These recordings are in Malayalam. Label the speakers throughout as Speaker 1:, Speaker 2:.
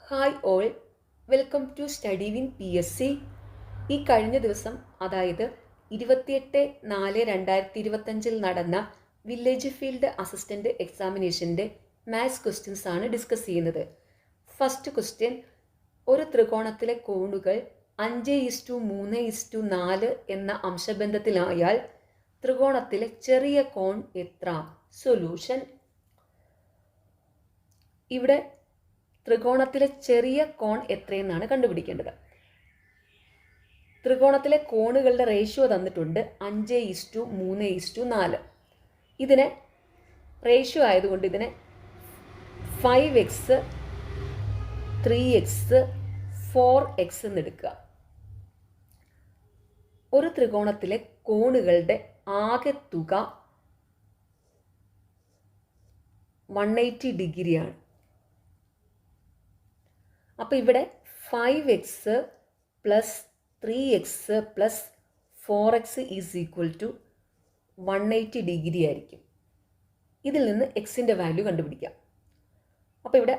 Speaker 1: Hi all, welcome to study win PSC. ഈ കഴിഞ്ഞ ദിവസം, അതായത് 28/4/2025 നടന്ന വില്ലേജ് ഫീൽഡ് അസിസ്റ്റന്റ് എക്സാമിനേഷൻ്റെ മാത്സ് ക്വസ്റ്റ്യൻസ് ആണ് ഡിസ്കസ് ചെയ്യുന്നത്. ഫസ്റ്റ് ക്വസ്റ്റ്യൻ: ഒരു ത്രികോണത്തിലെ കോണുകൾ 5:3:4 എന്ന അംശബന്ധത്തിലായാൽ ത്രികോണത്തിലെ ചെറിയ കോൺ എത്ര? സൊല്യൂഷൻ: ഇവിടെ ത്രികോണത്തിലെ ചെറിയ കോൺ എത്രയെന്നാണ് കണ്ടുപിടിക്കേണ്ടത്. ത്രികോണത്തിലെ കോണുകളുടെ റേഷ്യോ തന്നിട്ടുണ്ട് 5:3:4. ഇതിനെ റേഷ്യോ ആയതുകൊണ്ട് ഇതിനെ 5x 3x 4x എന്നെടുക്കുക. ഒരു ത്രികോണത്തിലെ കോണുകളുടെ ആകെ തുക 180 ഡിഗ്രിയാണ്. അപ്പോൾ ഇവിടെ 5x + 3x + 4x = 180 ഡിഗ്രി ആയിരിക്കും. ഇതിൽ നിന്ന് എക്സിൻ്റെ വാല്യൂ കണ്ടുപിടിക്കാം. അപ്പോൾ ഇവിടെ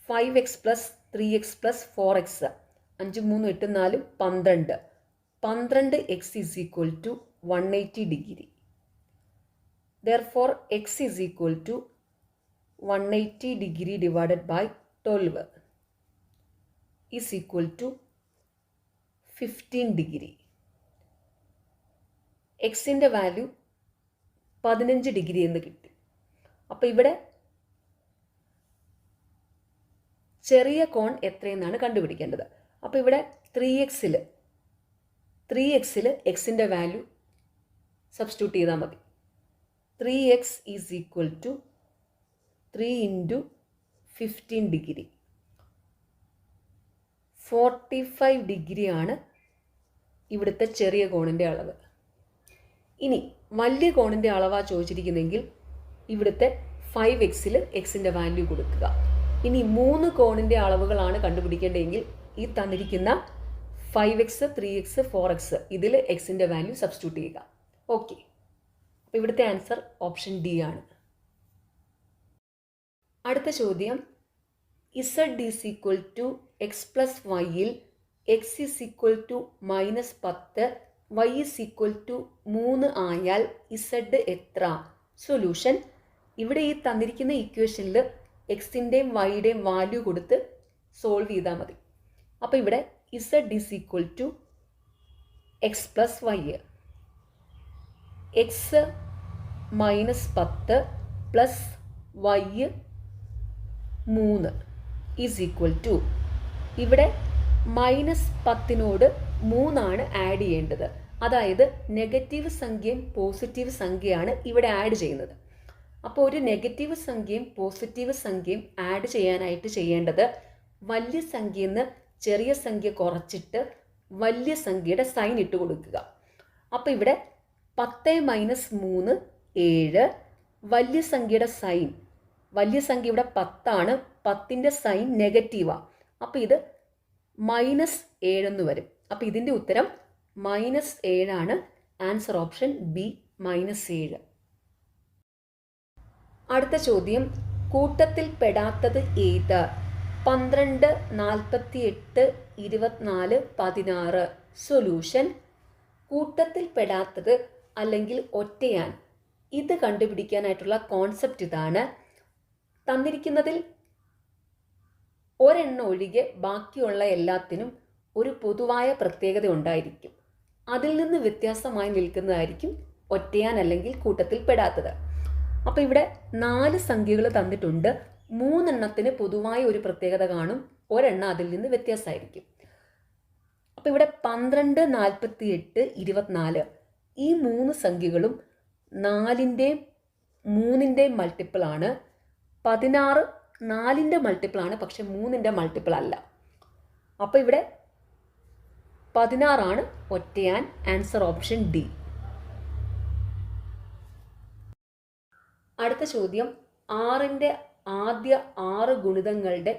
Speaker 1: 5x + 3x + 4x 5 3 8 4 12. 12x = 180 degree. Therefore, x = 180 degree divided by 12 is equal to 15 degree. എക്സിൻ്റെ വാല്യൂ 15 ഡിഗ്രി എന്ന് കിട്ടി. അപ്പോൾ ഇവിടെ ചെറിയ കോൺ എത്രയെന്നാണ് കണ്ടുപിടിക്കേണ്ടത്. അപ്പോൾ ഇവിടെ 3xൽ എക്സിൻ്റെ വാല്യൂ സബ്സ്റ്റിറ്റ്യൂട്ട് ചെയ്താൽ മതി. 3x = 3 × 15 degree. 45 ഡിഗ്രിയാണ് ഇവിടുത്തെ ചെറിയ കോണിൻ്റെ അളവ്. ഇനി വലിയ കോണിൻ്റെ അളവാണ് ചോദിച്ചിരിക്കുന്നതെങ്കിൽ ഇവിടുത്തെ 5xൽ എക്സിൻ്റെ വാല്യൂ കൊടുക്കുക. ഇനി 3 കോണിൻ്റെ അളവുകളാണ് കണ്ടുപിടിക്കേണ്ടതെങ്കിൽ ഈ തന്നിരിക്കുന്ന 5x 3x 4x ഇതിൽ എക്സിൻ്റെ വാല്യൂ സബ്സ്റ്റിറ്റ്യൂട്ട് ചെയ്യുക. ഓക്കെ, അപ്പോൾ ഇവിടുത്തെ ആൻസർ ഓപ്ഷൻ ഡി ആണ്. അടുത്ത ചോദ്യം: z = x + yയിൽ x = -10 y = 3 ആയാൽ z എത്ര? സൊല്യൂഷൻ: ഇവിടെ ഈ തന്നിരിക്കുന്ന ഇക്വേഷനിൽ എക്സിൻ്റെയും വൈയുടെയും വാല്യൂ കൊടുത്ത് സോൾവ് ചെയ്താൽ മതി. അപ്പോൾ ഇവിടെ z = x + y. x -10 + y 3 = ഇവിടെ -10നോട് 3 ആഡ് ചെയ്യേണ്ടത്. അതായത് നെഗറ്റീവ് സംഖ്യയും പോസിറ്റീവ് സംഖ്യയാണ് ഇവിടെ ആഡ് ചെയ്യുന്നത്. അപ്പോൾ ഒരു നെഗറ്റീവ് സംഖ്യയും പോസിറ്റീവ് സംഖ്യയും ആഡ് ചെയ്യാനായിട്ട് ചെയ്യേണ്ടത് വലിയ സംഖ്യയിൽ നിന്ന് ചെറിയ സംഖ്യ കുറച്ചിട്ട് വലിയ സംഖ്യയുടെ സൈൻ ഇട്ട് കൊടുക്കുക. അപ്പോൾ ഇവിടെ 10 - 3 7. വലിയ സംഖ്യയുടെ സൈൻ, വലിയ സംഖ്യ ഇവിടെ 10 ആണ്. 10ൻ്റെ സൈൻ നെഗറ്റീവാണ്. അപ്പോൾ ഇത് -7 എന്ന് വരും. അപ്പോൾ ഇതിൻ്റെ ഉത്തരം -7 ആണ്. Answer option B, -7. അടുത്ത ചോദ്യം: കൂട്ടത്തിൽ പെടാത്തത് ഏത്? 12 48 24 16. സൊല്യൂഷൻ: കൂട്ടത്തിൽ പെടാത്തത് അല്ലെങ്കിൽ ഒറ്റയാൻ, ഇത് കണ്ടുപിടിക്കാനായിട്ടുള്ള കോൺസെപ്റ്റ് ഇതാണ്. തന്നിരിക്കുന്നതിൽ ഒരെണ്ണം ഒഴികെ ബാക്കിയുള്ള എല്ലാത്തിനും ഒരു പൊതുവായ പ്രത്യേകത ഉണ്ടായിരിക്കും. അതിൽ നിന്ന് വ്യത്യാസമായി നിൽക്കുന്നതായിരിക്കും ഒറ്റയാൻ അല്ലെങ്കിൽ കൂട്ടത്തിൽ പെടാത്തത്. അപ്പോൾ ഇവിടെ 4 സംഖ്യകൾ തന്നിട്ടുണ്ട്. 3 എണ്ണത്തിന് പൊതുവായ ഒരു പ്രത്യേകത കാണും, ഒരെണ്ണം അതിൽ നിന്ന് വ്യത്യാസമായിരിക്കും. അപ്പോൾ ഇവിടെ 12 48 24 ഈ 3 സംഖ്യകളും 4ൻ്റെയും 3ൻ്റെയും മൾട്ടിപ്പിൾ ആണ്. 16 4ൻ്റെ മൾട്ടിപ്പിൾ ആണ്, പക്ഷെ 3ൻ്റെ മൾട്ടിപ്പിൾ അല്ല. അപ്പോൾ ഇവിടെ 16 ആണ് ഒറ്റയാൻ. Answer option D. അടുത്ത ചോദ്യം: 6ൻ്റെ ആദ്യ 6 ഗുണിതങ്ങളുടെ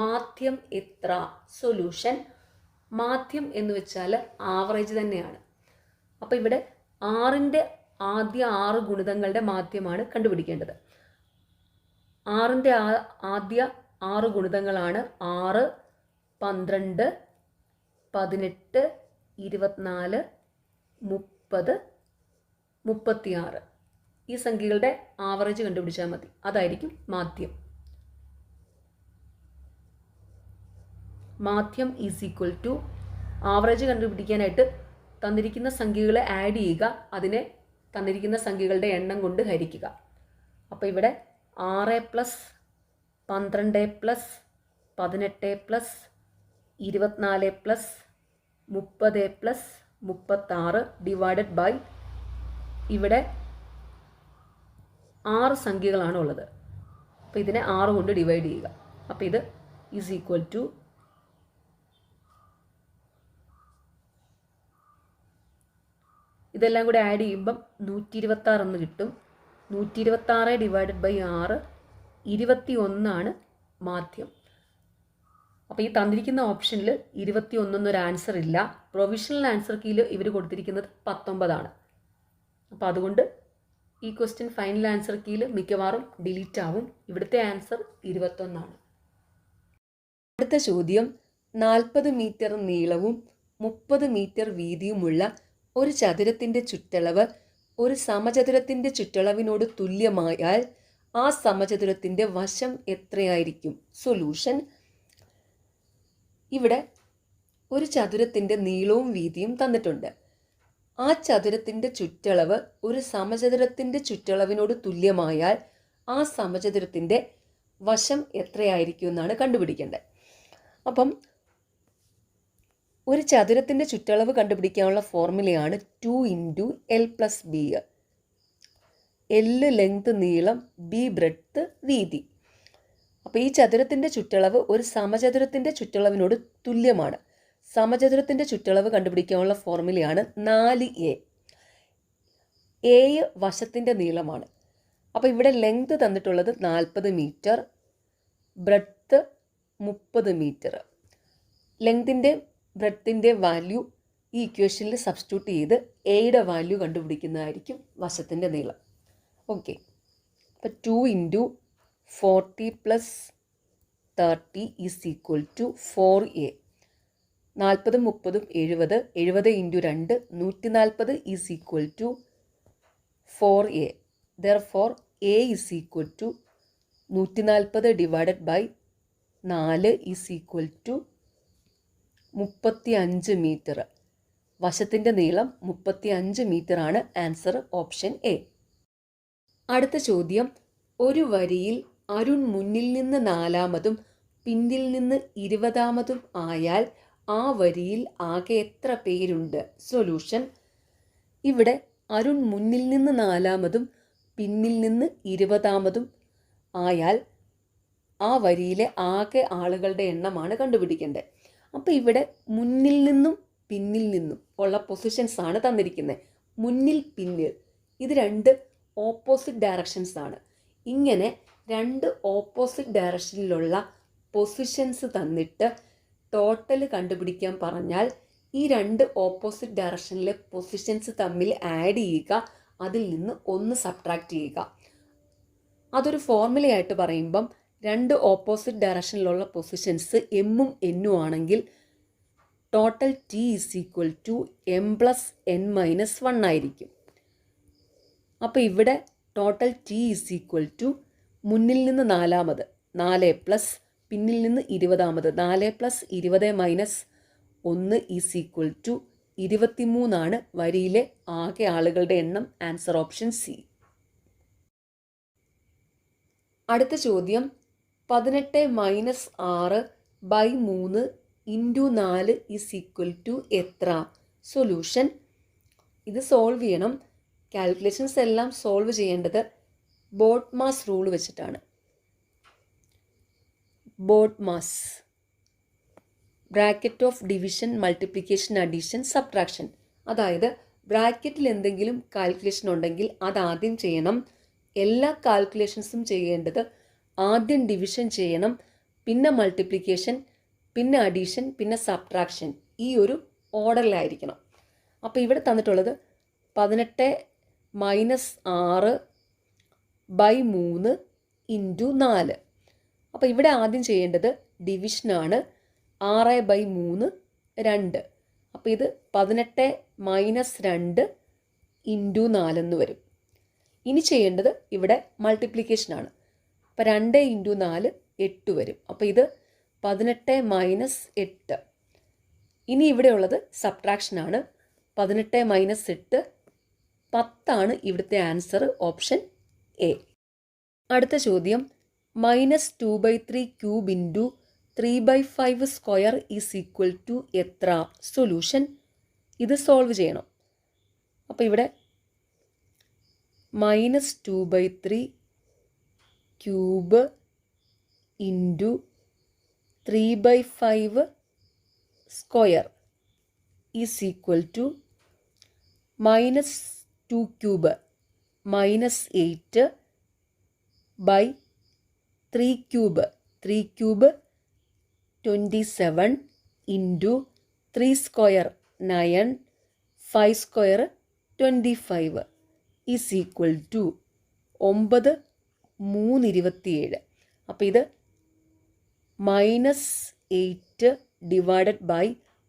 Speaker 1: മാധ്യം എത്ര? സൊല്യൂഷൻ: മാധ്യം എന്ന് വെച്ചാൽ ആവറേജ് തന്നെയാണ്. അപ്പോൾ ഇവിടെ 6ൻ്റെ ആദ്യ 6 ഗുണിതങ്ങളുടെ മാധ്യമാണ് കണ്ടുപിടിക്കേണ്ടത്. 6ൻ്റെ ആദ്യ 6 ഗുണിതങ്ങളാണ്. 6, 12, 18, 24, 30, 36. ഈ സംഖ്യകളുടെ ആവറേജ് കണ്ടുപിടിച്ചാൽ മതി. അതായിരിക്കും മാധ്യം. മാധ്യം ഈസ് ഈക്വൽ ടു ആവറേജ് കണ്ടുപിടിക്കാനായിട്ട് തന്നിരിക്കുന്ന സംഖ്യകളെ ആഡ് ചെയ്യുക, അതിനെ തന്നിരിക്കുന്ന സംഖ്യകളുടെ എണ്ണം കൊണ്ട് ഹരിക്കുക. അപ്പോൾ ഇവിടെ 6 plus 12 plus 18 plus 24 plus 30 plus 36 divided by ഇവിടെ 6 സംഖ്യകളാണ് ഉള്ളത്. അപ്പോൾ ഇതിനെ 6 കൊണ്ട് ഡിവൈഡ് ചെയ്യുക. അപ്പോൾ ഇത് ഈസ് ഈക്വൽ ടു ഇതെല്ലാം കൂടെ ആഡ് ചെയ്യുമ്പം 126 എന്ന് കിട്ടും. 126 ഡിവൈഡഡ് ബൈ 6 21 മാധ്യം. അപ്പോൾ ഈ തന്നിരിക്കുന്ന ഓപ്ഷനിൽ 21 എന്നൊരു ആൻസർ ഇല്ല. പ്രൊവിഷണൽ ആൻസർ കീയിൽ ഇവർ കൊടുത്തിരിക്കുന്നത് 19. അപ്പോൾ അതുകൊണ്ട് ഈ ക്വസ്റ്റ്യൻ ഫൈനൽ ആൻസർ കീയിൽ മിക്കവാറും ഡിലീറ്റ് ആവും. ഇവിടുത്തെ ആൻസർ 21. അടുത്ത ചോദ്യം, 40 മീറ്റർ നീളവും 30 മീറ്റർ വീതിയുമുള്ള ഒരു ചതുരത്തിൻ്റെ ചുറ്റളവ് ഒരു സമചതുരത്തിൻ്റെ ചുറ്റളവിനോട് തുല്യമായാൽ ആ സമചതുരത്തിൻ്റെ വശം എത്രയായിരിക്കും? സൊല്യൂഷൻ. ഇവിടെ ഒരു ചതുരത്തിൻ്റെ നീളവും വീതിയും തന്നിട്ടുണ്ട്. ആ ചതുരത്തിൻ്റെ ചുറ്റളവ് ഒരു സമചതുരത്തിൻ്റെ ചുറ്റളവിനോട് തുല്യമായാൽ ആ സമചതുരത്തിൻ്റെ വശം എത്രയായിരിക്കും എന്നാണ് കണ്ടുപിടിക്കേണ്ടത്. അപ്പം ഒരു ചതുരത്തിൻ്റെ ചുറ്റളവ് കണ്ടുപിടിക്കാനുള്ള ഫോർമുലയാണ് 2 × L+B. L ലെങ്ത് നീളം, B ബ്രെഡ്ത്ത് വീതി. അപ്പോൾ ഈ ചതുരത്തിൻ്റെ ചുറ്റളവ് ഒരു സമചതുരത്തിൻ്റെ ചുറ്റളവിനോട് തുല്യമാണ്. സമചതുരത്തിൻ്റെ ചുറ്റളവ് കണ്ടുപിടിക്കാനുള്ള ഫോർമുലയാണ് 4A. A വശത്തിൻ്റെ നീളമാണ്. അപ്പോൾ ഇവിടെ ലെങ്ത് തന്നിട്ടുള്ളത് 40 മീറ്റർ, ബ്രെഡ്ത്ത് 30 മീറ്റർ. ലെങ്തിൻ്റെ ബ്രെഡ്ത്തിൻ്റെ വാല്യൂ ഈ ഇക്വേഷനിൽ സബ്സ്റ്റിറ്റ്യൂട്ട് ചെയ്ത് എയുടെ വാല്യൂ കണ്ടുപിടിക്കുന്നതായിരിക്കും വശത്തിൻ്റെ നീളം. ഓക്കെ, അപ്പോൾ 2 × 40 + 30 is equal to 4A. 40, 30, 70. 70 × 2 140 is equal to 4A. Therefore A is equal to 140 divided by 4 is equal to 35 metre. വശത്തിൻ്റെ നീളം 35 മീറ്റർ ആണ്. Answer option A. അടുത്ത ചോദ്യം, ഒരു വരിയിൽ അരുൺ മുന്നിൽ നിന്ന് 4-മതും പിന്നിൽ നിന്ന് 20-മതും ആയാൽ ആ വരിയിൽ ആകെ എത്ര പേരുണ്ട്? സൊല്യൂഷൻ. ഇവിടെ അരുൺ മുന്നിൽ നിന്ന് 4-മതും പിന്നിൽ നിന്ന് 20-മതും ആയാൽ ആ വരിയിലെ ആകെ ആളുകളുടെ എണ്ണമാണ് കണ്ടുപിടിക്കേണ്ടത്. അപ്പോൾ ഇവിടെ മുന്നിൽ നിന്നും പിന്നിൽ നിന്നും ഉള്ള പൊസിഷൻസ് ആണ് തന്നിരിക്കുന്നത്. മുന്നിൽ പിന്നിൽ ഇത് 2 ഓപ്പോസിറ്റ് ഡയറക്ഷൻസ് ആണ്. ഇങ്ങനെ 2 ഓപ്പോസിറ്റ് ഡയറക്ഷനിലുള്ള പൊസിഷൻസ് തന്നിട്ട് ടോട്ടൽ കണ്ടുപിടിക്കാൻ പറഞ്ഞാൽ ഈ 2 ഓപ്പോസിറ്റ് ഡയറക്ഷനിലെ പൊസിഷൻസ് തമ്മിൽ ആഡ് ചെയ്യുക, അതിൽ നിന്ന് 1 സബ്ട്രാക്ട് ചെയ്യുക. അതൊരു ഫോർമുലയായിട്ട് പറയുമ്പം 2 ഓപ്പോസിറ്റ് ഡയറക്ഷനിലുള്ള പൊസിഷൻസ് എമ്മും എന്നും ആണെങ്കിൽ total T is equal to M + N-1 ആയിരിക്കും. അപ്പോൾ ഇവിടെ total T is equal to മുന്നിൽ നിന്ന് 4-മത് 4 പ്ലസ് പിന്നിൽ നിന്ന് 20-മത് 4 + 20 - 1 ഈസ് ഈക്വൽ ടു 23 വരിയിലെ ആകെ ആളുകളുടെ എണ്ണം. Answer option C. അടുത്ത ചോദ്യം, 18 - 6 / 3 × 4 ഈസ് ഈക്വൽ ടു എത്ര? സൊല്യൂഷൻ. ഇത് സോൾവ് ചെയ്യണം. കാൽക്കുലേഷൻസ് എല്ലാം സോൾവ് ചെയ്യേണ്ടത് ബോഡ്മാസ് റൂൾ വെച്ചിട്ടാണ്. BODMAS, bracket of division, multiplication, addition, subtraction. അതായത് ബ്രാക്കറ്റിൽ എന്തെങ്കിലും കാൽക്കുലേഷൻ ഉണ്ടെങ്കിൽ അതാദ്യം ചെയ്യണം. എല്ലാ കാൽക്കുലേഷൻസും ചെയ്യേണ്ടത് ആദ്യം ഡിവിഷൻ ചെയ്യണം, പിന്നെ മൾട്ടിപ്ലിക്കേഷൻ, പിന്നെ അഡീഷൻ, പിന്നെ സബ്ട്രാക്ഷൻ. ഈ ഒരു ഓർഡറിലായിരിക്കണം. അപ്പോൾ ഇവിടെ തന്നിട്ടുള്ളത് 18 - 6 / 3 × 4. അപ്പോൾ ഇവിടെ ആദ്യം ചെയ്യേണ്ടത് ഡിവിഷനാണ്. 6/3 2. അപ്പോൾ ഇത് 18 - 2 × 4 എന്ന് വരും. ഇനി ചെയ്യേണ്ടത് ഇവിടെ മൾട്ടിപ്ലിക്കേഷനാണ്. അപ്പോൾ 2 × 4 8 വരും. അപ്പോൾ ഇത് 18 - 8. ഇനി ഇവിടെ ഉള്ളത് സബ്ട്രാക്ഷനാണ്. 18 - 8 10 ഇവിടുത്തെ ആൻസർ, ഓപ്ഷൻ എ. അടുത്ത ചോദ്യം, -2/3 cube into 3/5 square is equal to എത്ര? സൊല്യൂഷൻ. ഇത് സോൾവ് ചെയ്യണം. അപ്പോൾ ഇവിടെ -2/3 cube into 3/5 square is equal to -2 cube -8 by 3 cube 27 into 3 square 9 5 square 25 is equal to 9 3 27. അപ്പോൾ ഇത് -8 ഡിവൈഡഡ് ബൈ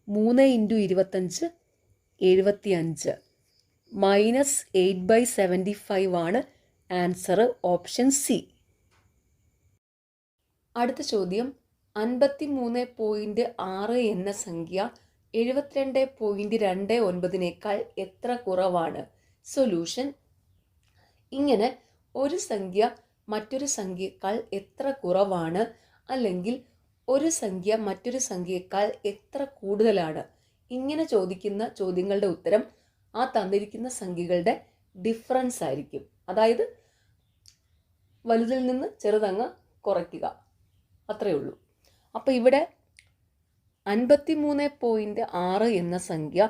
Speaker 1: 3 × 25 75 -8/75 ആണ് ആൻസർ, ഓപ്ഷൻ സി. അടുത്ത ചോദ്യം, 53.6 എന്ന സംഖ്യ 72.29 എത്ര കുറവാണ്? സൊല്യൂഷൻ. ഇങ്ങനെ ഒരു സംഖ്യ മറ്റൊരു സംഖ്യയേക്കാൾ എത്ര കുറവാണ്, അല്ലെങ്കിൽ ഒരു സംഖ്യ മറ്റൊരു സംഖ്യയേക്കാൾ എത്ര കൂടുതലാണ്, ഇങ്ങനെ ചോദിക്കുന്ന ചോദ്യങ്ങളുടെ ഉത്തരം ആ തന്നിരിക്കുന്ന സംഖ്യകളുടെ ഡിഫറൻസ് ആയിരിക്കും. അതായത് വലുതിൽ നിന്ന് ചെറുതങ്ങ് കുറയ്ക്കുക, അത്രയേ ഉള്ളൂ. അപ്പോൾ ഇവിടെ 53.6 എന്ന സംഖ്യ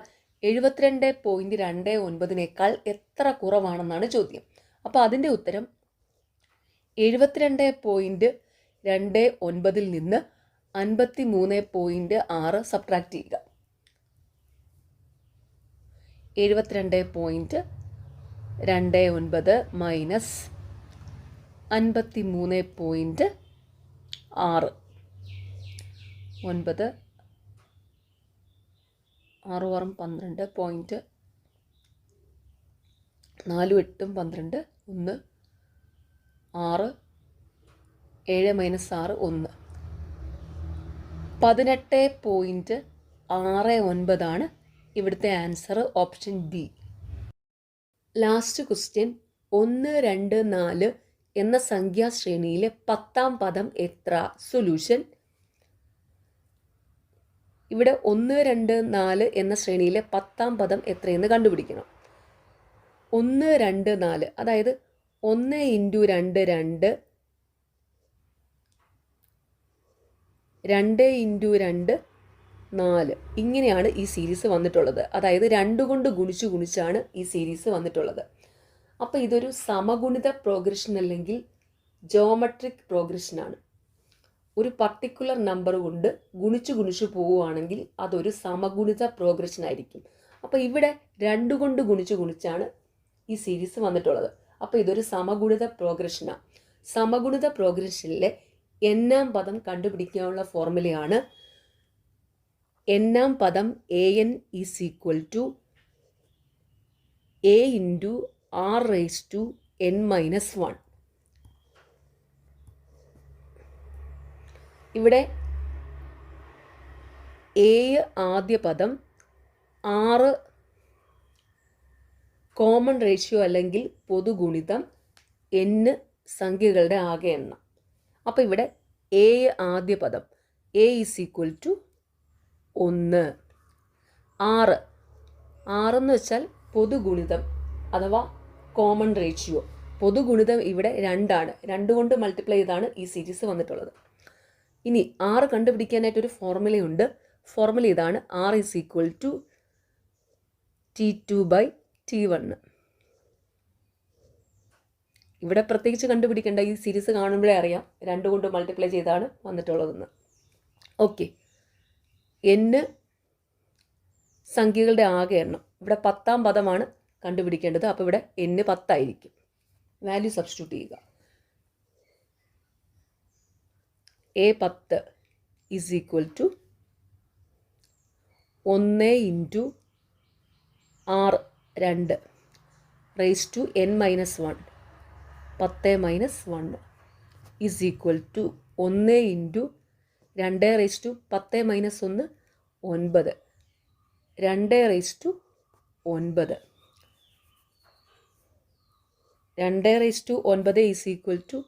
Speaker 1: 72.29 എത്ര കുറവാണെന്നാണ് ചോദ്യം. അപ്പോൾ അതിൻ്റെ ഉത്തരം 72.29 നിന്ന് 53.6 സബ്ട്രാക്ട് ചെയ്യുക. 72.29 മൈനസ് 53.6 9 6 6 12 പോയിൻറ്റ് 4 8 12 1 6 7 - 6 1 18.69 ഇവിടുത്തെ answer, option B. Last question, 1 2 4 എന്ന സംഖ്യാശ്രേണിയിലെ 10ാം പദം എത്ര? സൊല്യൂഷൻ. ഇവിടെ 1 2 4 എന്ന ശ്രേണിയിലെ 10ാം പദം എത്രയെന്ന് കണ്ടുപിടിക്കണം. 1 2 4, അതായത് 1 × 2 2, 2 × 2 4, ഇങ്ങനെയാണ് ഈ സീരീസ് വന്നിട്ടുള്ളത്. അതായത് 2 കൊണ്ട് ഗുണിച്ചാണ് ഈ സീരീസ് വന്നിട്ടുള്ളത്. അപ്പോൾ ഇതൊരു സമഗുണിത പ്രോഗ്രഷൻ അല്ലെങ്കിൽ ജോമെട്രിക് പ്രോഗ്രഷനാണ്. ഒരു പർട്ടിക്കുലർ നമ്പർ കൊണ്ട് ഗുണിച്ചു പോവുകയാണെങ്കിൽ അതൊരു സമഗുണിത പ്രോഗ്രഷൻ ആയിരിക്കും. അപ്പോൾ ഇവിടെ 2 കൊണ്ട് ഗുണിച്ചാണ് ഈ സീരീസ് വന്നിട്ടുള്ളത്. അപ്പോൾ ഇതൊരു സമഗുണിത പ്രോഗ്രഷനാണ്. സമഗുണിത പ്രോഗ്രഷനിലെ n-ാം പദം കണ്ടുപിടിക്കാനുള്ള ഫോർമുലയാണ് n-ാം പദം an is equal to a × r⁻n−1. ഇവിടെ a ആദ്യ പദം, r കോമൺ റേഷ്യോ അല്ലെങ്കിൽ പൊതുഗുണിതം, n സംഖ്യകളുടെ ആകെ എണ്ണം. അപ്പോൾ ഇവിടെ a ആദ്യ പദം a is equal to 1. r എന്ന് വെച്ചാൽ പൊതുഗുണിതം അഥവാ കോമൺ റേഷ്യോ. പൊതുഗുണിതം ഇവിടെ 2 ആണ്. 2 കൊണ്ട് മൾട്ടിപ്ലൈ ചെയ്താണ് ഈ സീരീസ് വന്നിട്ടുള്ളത്. ഇനി r കണ്ടുപിടിക്കാനായിട്ടൊരു ഫോർമുലയുണ്ട്. ഫോർമുല ഇതാണ്, r is equal to T2/T1. ഇവിടെ പ്രത്യേകിച്ച് കണ്ടുപിടിക്കേണ്ട, ഈ സീരീസ് കാണുമ്പോഴേ അറിയാം 2 കൊണ്ട് മൾട്ടിപ്ലൈ ചെയ്താണ് വന്നിട്ടുള്ളതെന്ന്. ഓക്കെ, n സംഖ്യകളുടെ ആകെ എണ്ണം. ഇവിടെ 10ാം പദമാണ് കണ്ടുപിടിക്കേണ്ടത്. അപ്പോൾ ഇവിടെ n 10 ആയിരിക്കും. വാല്യൂ സബ്സ്റ്റിറ്റ്യൂട്ട് ചെയ്യുക. A10 is equal to 1 into R2 raise to n-1 10 minus 1 is equal to 1 into 2 raise to 10 minus 1 9 2 raise to 9 2 raise to 9 is equal to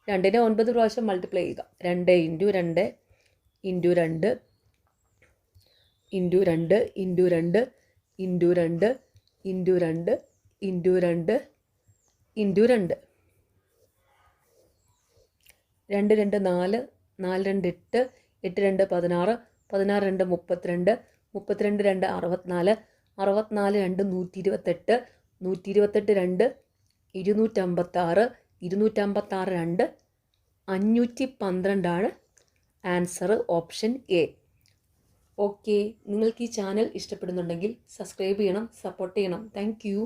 Speaker 1: 2നെ 9 പ്രാവശ്യം മൾട്ടിപ്ലൈ ചെയ്യുക 2 into 2 into 2 into 2 into 2 into 2 into 2 into 2 into 2 2 2 4 4 2 8 8 2 16 16 2 32 32 2 64 64 2 128 128 2 256 256 2 512 answer option A. Okay, നിങ്ങൾക്ക് ഈ ചാനൽ ഇഷ്ടപ്പെടുന്നുണ്ടെങ്കിൽ സബ്സ്ക്രൈബ് ചെയ്യണം, സപ്പോർട്ട് ചെയ്യണം. Thank you.